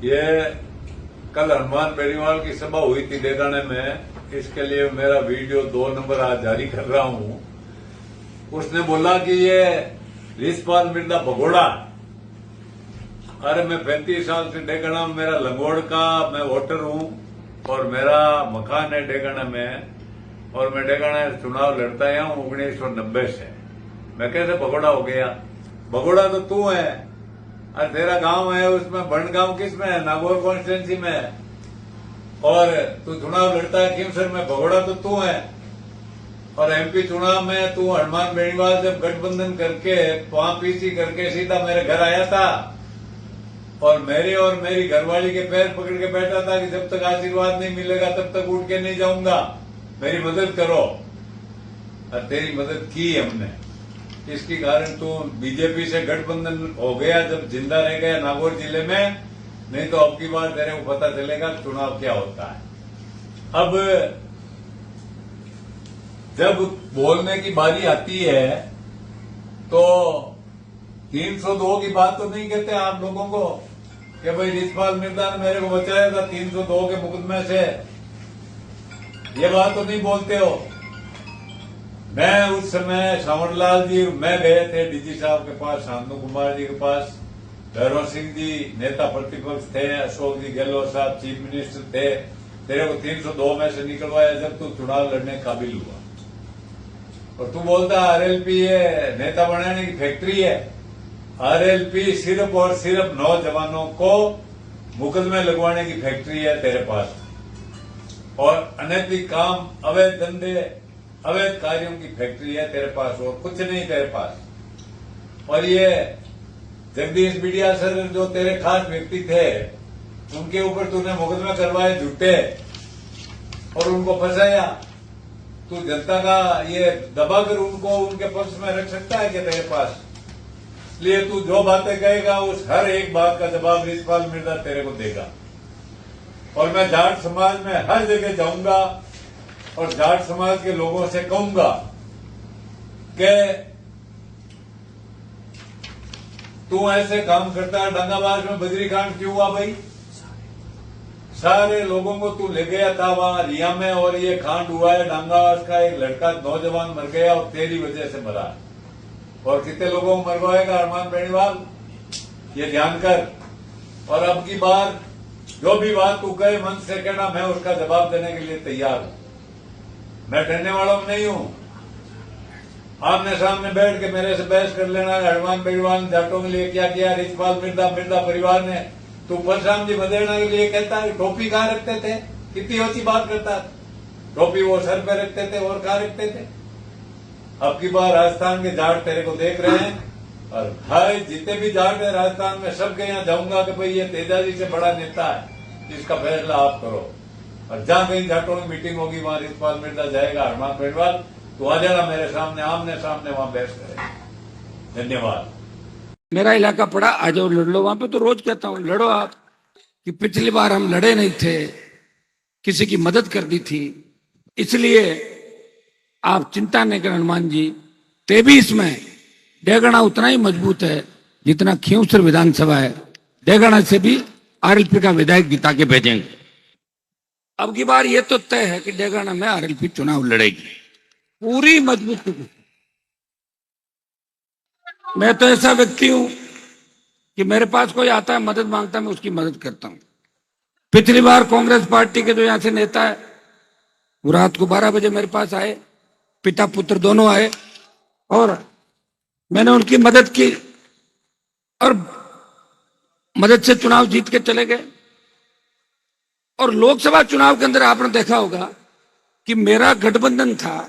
ये कल हनुमान बेनीवाल की सभा हुई थी डेगाने में, इसके लिए मेरा वीडियो 2 नंबर आज जारी कर रहा हूं। उसने बोला कि ये रिछपाल मिर्जा भगोड़ा, अरे मैं 35 साल से डेगाना में, मेरा लंगोड़ का मैं वोटर हूं और मेरा मकान है डेगाना में और मैं डेगाना चुनाव लड़ता आया हूं 1990 से। मैं कैसे भगोड़ा हो गया? भगोड़ा तो तू है, और तेरा गांव है उसमें, बंड गांव किसमें है? नागौर कॉन्स्टिट्यूंसी में। और तू चुनाव लड़ता है खींवसर में, भगोड़ा तो तू है। और एमपी चुनाव में तू हनुमान बेनीवाल जब गठबंधन करके वहां पीसी करके सीधा मेरे घर आया था और मेरी घरवाली के पैर पकड़ के बैठा था कि जब तक आशीर्वाद नहीं मिलेगा तब तक उठ के नहीं जाऊंगा, मेरी मदद करो। और तेरी मदद की हमने, इसके कारण तू बीजेपी से गठबंधन हो गया, जब जिंदा रह गया नागौर जिले में। नहीं तो अब की बार तेरे को पता चलेगा चुनाव क्या होता है। अब जब बोलने की बारी आती है तो 302 की बात तो नहीं कहते आप लोगों को कि भाई रिछपाल मिर्जा ने मेरे को बचाया था 302 के मुकदमे से, ये बात तो नहीं बोलते हो। मैं उस समय सावरलाल जी, मैं गए थे डीजी साहब के पास, शांतनु कुमार जी के पास, भैरव सिंह जी नेता प्रतिपक्ष थे, अशोक जी गहलोत साहब चीफ मिनिस्टर थे। तेरे को 302 में से निकलवाया जब तू चुनाव लड़ने काबिल हुआ। और तू बोलता आरएलपी ये नेता बनाने की फैक्ट्री है। आरएलपी सिर्फ और सिर्फ नौजवानों को मुकदमे लगवाने की फैक्ट्री है तेरे पास, और अनैतिक काम, अवैध धंधे, अवैध कार्यों की फैक्ट्री है तेरे पास, और कुछ नहीं तेरे पास। और ये जगदीश बिडिया सर जो तेरे खास व्यक्ति थे, उनके ऊपर तूने मुकदमे करवाए झूठे और उनको फंसाया। तू जनता का ये दबाकर उनको उनके पक्ष में रख सकता है क्या तेरे पास? इसलिए तू जो बातें कहेगा उस हर एक बात का जवाब रिछपाल मिर्जा तेरे को देगा। और मैं जाट समाज में हर जगह जाऊंगा और जाट समाज के लोगों से कहूंगा कि तू ऐसे काम करता है। डंगाबाज में बद्रीकांड क्यों हुआ भाई? सारे लोगों को तू ले गया था वहां रिया में, और ये कांड हुआ है डंगाबाज का, एक लड़का नौजवान मर गया और तेरी वजह से मरा। और कितने लोगों को मरवाएगा हनुमान बेनीवाल, ये ध्यान कर। और अब की बार जो भी बात तू कहे मन से कहना, मैं उसका जवाब देने के लिए तैयार हूं। मैं डरने वाला नहीं हूं। आमने सामने बैठ के मेरे से बहस कर लेना। हनुमान बेनीवाल ने जाटों के लिए क्या किया, रिछपाल मिर्जा परिवार ने, तू परशुराम जी मदेना के लिए कहता है टोपी कहां रखते थे? कितनी ऊंची बात करता है। टोपी वो सर पे रखते थे और कहां रखते थे? अब की बार राजस्थान के जाट तेरे को देख रहे हैं, और भाई जितने भी जाट है राजस्थान में सबके यहाँ जाऊंगा कि भाई ये तेजाजी से बड़ा नेता है, इसका फैसला आप करो। और जहां कहीं जाटों की मीटिंग होगी वहां रिछपाल मिर्जा जाएगा, हनुमान बेनीवाल तो आ जाना मेरे सामने, आमने सामने वहां बहस करेंगे। धन्यवाद। मेरा इलाका पड़ा, आ जाओ लड़ लो। वहां पे तो रोज कहता हूं लड़ो आप, कि पिछली बार हम लड़े नहीं थे, किसी की मदद कर दी थी, इसलिए आप चिंता नहीं करें हनुमान जी। 23 में डेगाना उतना ही मजबूत है जितना खींवसर विधानसभा है। डेगाना से भी आरएलपी का विधायक जिता के भेजेंगे। अब की बार ये तो तय है कि डेगाना में आरएलपी चुनाव लड़ेगी पूरी मजबूती से। मैं तो ऐसा व्यक्ति हूं कि मेरे पास कोई आता है मदद मांगता है, मैं उसकी मदद करता हूं। पिछली बार कांग्रेस पार्टी के जो यहां से नेता है वो रात को 12 बजे मेरे पास आए, पिता पुत्र दोनों आए, और मैंने उनकी मदद की और मदद से चुनाव जीत के चले गए। और लोकसभा चुनाव के अंदर आपने देखा होगा कि मेरा गठबंधन था,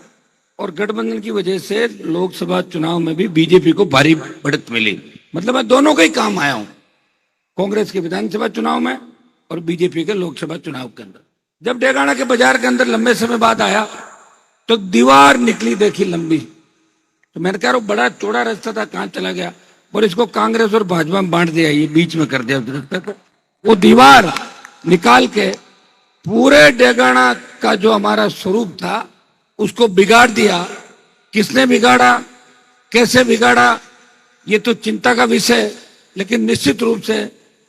और गठबंधन की वजह से लोकसभा चुनाव में भी बीजेपी को भारी बढ़त मिली। मतलब मैं दोनों का ही काम आया हूं, कांग्रेस के विधानसभा चुनाव में और बीजेपी के लोकसभा चुनाव के अंदर। जब डेगाना के बाजार के अंदर लंबे समय बाद आया तो दीवार निकली देखी लंबी, तो मैंने कहा बड़ा चौड़ा रास्ता था, कहां चला गया, और इसको कांग्रेस और भाजपा में बांट दिया, ये बीच में कर दिया। वो दीवार निकाल के पूरे डेगाना का जो हमारा स्वरूप था उसको बिगाड़ दिया। किसने बिगाड़ा, कैसे बिगाड़ा, ये तो चिंता का विषय है, लेकिन निश्चित रूप से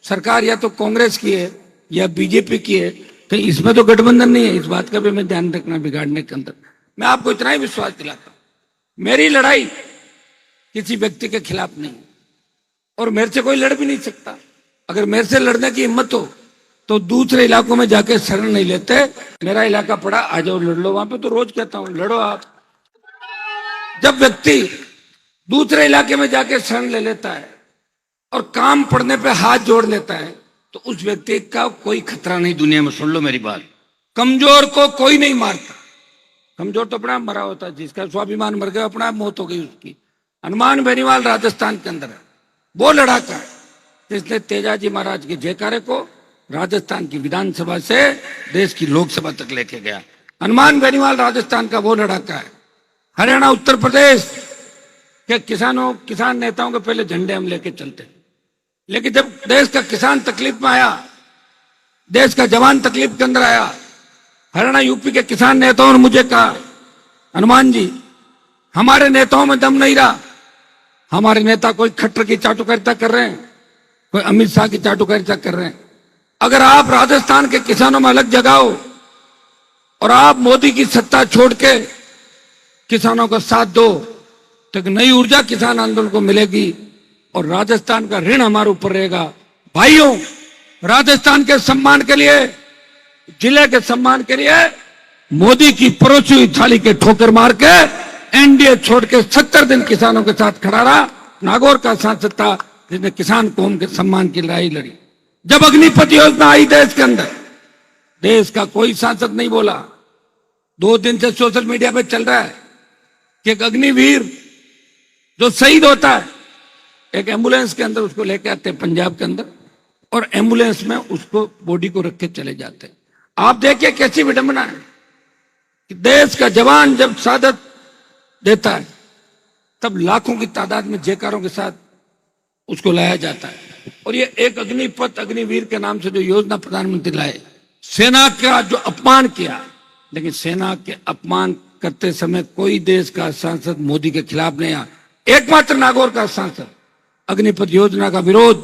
सरकार या तो कांग्रेस की है या बीजेपी की है, कहीं इसमें तो गठबंधन नहीं है। इस बात का भी मैं ध्यान रखना बिगाड़ने के अंदर। मैं आपको इतना ही विश्वास दिलाता हूं, मेरी लड़ाई किसी व्यक्ति के खिलाफ नहीं और मेरे से कोई लड़ भी नहीं सकता। अगर मेरे से लड़ने की हिम्मत हो तो दूसरे इलाकों में जाके शरण नहीं लेते। मेरा इलाका पड़ा, आ जाओ लड़ लो। वहां पे तो रोज कहता हूं लड़ो आप। जब व्यक्ति दूसरे इलाके में जाके शरण ले लेता है और काम पड़ने पे हाथ जोड़ लेता है तो उस व्यक्ति का कोई खतरा नहीं दुनिया में। सुन लो मेरी बात, कमजोर को कोई नहीं मारता। कमजोर तो अपना आप मरा होता है, जिसका स्वाभिमान मर गया अपना आप मौत हो गई उसकी। हनुमान बेनीवाल राजस्थान के अंदर है, वो लड़ाका है जिसने तेजाजी महाराज के जयकारे को राजस्थान की विधानसभा से देश की लोकसभा तक लेके गया। हनुमान बेनीवाल राजस्थान का वो लड़ाका है। हरियाणा उत्तर प्रदेश के किसान नेताओं के पहले झंडे हम लेके चलते, लेकिन जब देश का किसान तकलीफ में आया, देश का जवान तकलीफ के अंदर आया, हरियाणा यूपी के किसान नेताओं ने मुझे कहा, हनुमान जी हमारे नेताओं में दम नहीं रहा। हमारे नेता कोई खट्टर की चाटुकारिता कर रहे हैं, कोई अमित शाह की चाटुकारिता कर रहे हैं। अगर आप राजस्थान के किसानों में अलग जगाओ और आप मोदी की सत्ता छोड़ के किसानों का साथ दो तो एक नई ऊर्जा किसान आंदोलन को मिलेगी और राजस्थान का ऋण हमारे ऊपर रहेगा। भाइयों, राजस्थान के सम्मान के लिए, जिले के सम्मान के लिए मोदी की परोसी हुई थाली के ठोकर मार के एनडीए छोड़ के 70 दिन किसानों के साथ खड़ा रहा। नागौर का सांसद था जिसने किसान कौम के सम्मान की लड़ाई लड़ी। जब अग्निपथ योजना आई देश के अंदर, देश का कोई सांसद नहीं बोला। 2 दिन से सोशल मीडिया पे चल रहा है कि एक अग्निवीर जो शहीद होता है, एक एम्बुलेंस के अंदर उसको लेके आते हैं पंजाब के अंदर और एम्बुलेंस में उसको बॉडी को रख के चले जाते हैं। आप देखिए कैसी विडंबना है कि देश का जवान जब शहादत देता है तब लाखों की तादाद में जयकारों के साथ उसको लाया जाता है। और ये एक अग्निपथ अग्निवीर के नाम से जो योजना प्रधानमंत्री लाए, सेना का जो अपमान किया, लेकिन सेना के अपमान करते समय कोई देश का सांसद मोदी के खिलाफ नहीं आया। एकमात्र नागौर का सांसद अग्निपथ योजना का विरोध,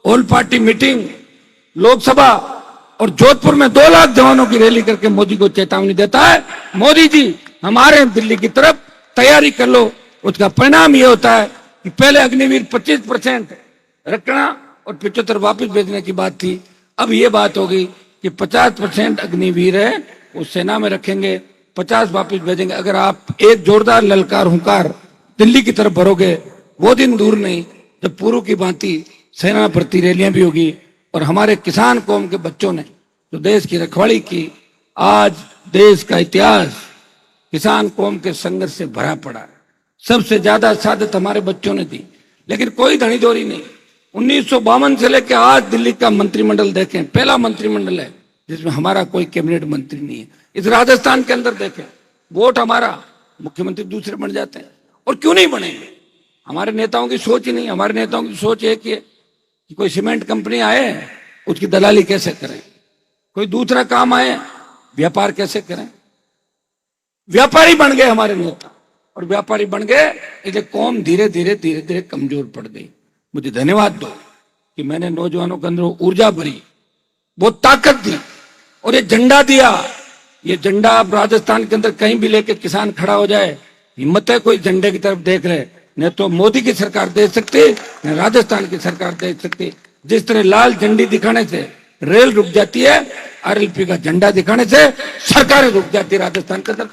ऑल पार्टी मीटिंग, लोकसभा और जोधपुर में 2 लाख जवानों की रैली करके मोदी को चेतावनी देता है, मोदी जी हमारे दिल्ली की तरफ तैयारी कर लो। उसका परिणाम यह होता है कि पहले अग्निवीर 25% रखना और 75 वापस भेजने की बात थी। अब यह बात हो गई कि 50% अग्निवीर है वो सेना में रखेंगे, 50 वापस भेजेंगे। अगर आप एक जोरदार ललकार हुंकार दिल्ली की तरफ भरोगे, वो दिन दूर नहीं जब पूर्व की भांति सेना भर्ती रैलियां भी होगी और हमारे किसान कौम के बच्चों ने जो देश की रखवाली की। आज देश का इतिहास किसान कौम के संघर्ष से भरा पड़ा है। सबसे ज्यादा शहादत हमारे बच्चों ने दी, लेकिन कोई धनीधोरी नहीं। 1952 से लेकर आज दिल्ली का मंत्रिमंडल देखें, पहला मंत्रिमंडल है जिसमें हमारा कोई कैबिनेट मंत्री नहीं है। इस राजस्थान के अंदर देखें, वोट हमारा, मुख्यमंत्री दूसरे बन जाते हैं। और क्यों नहीं बनेंगे? हमारे नेताओं की सोच ही नहीं। हमारे नेताओं की सोच एक ही है कि कोई सीमेंट कंपनी आए उसकी दलाली कैसे करें, कोई दूसरा काम आए व्यापार कैसे करें। व्यापारी बन गए हमारे नेता, और व्यापारी बन गए इसलिए कौम धीरे धीरे कमजोर पड़ गई। मुझे धन्यवाद दो कि मैंने नौजवानों के अंदर ऊर्जा भरी, वो ताकत दी और ये झंडा दिया। ये झंडा आप राजस्थान के अंदर कहीं भी लेके किसान खड़ा हो जाए, हिम्मत है कोई झंडे की तरफ देख रहे, न तो मोदी की सरकार दे सकती, न राजस्थान की सरकार दे सकती। जिस तरह लाल झंडी दिखाने से रेल रुक जाती है, आरएलपी का झंडा दिखाने से सरकारें रुक जाती है राजस्थान के अंदर।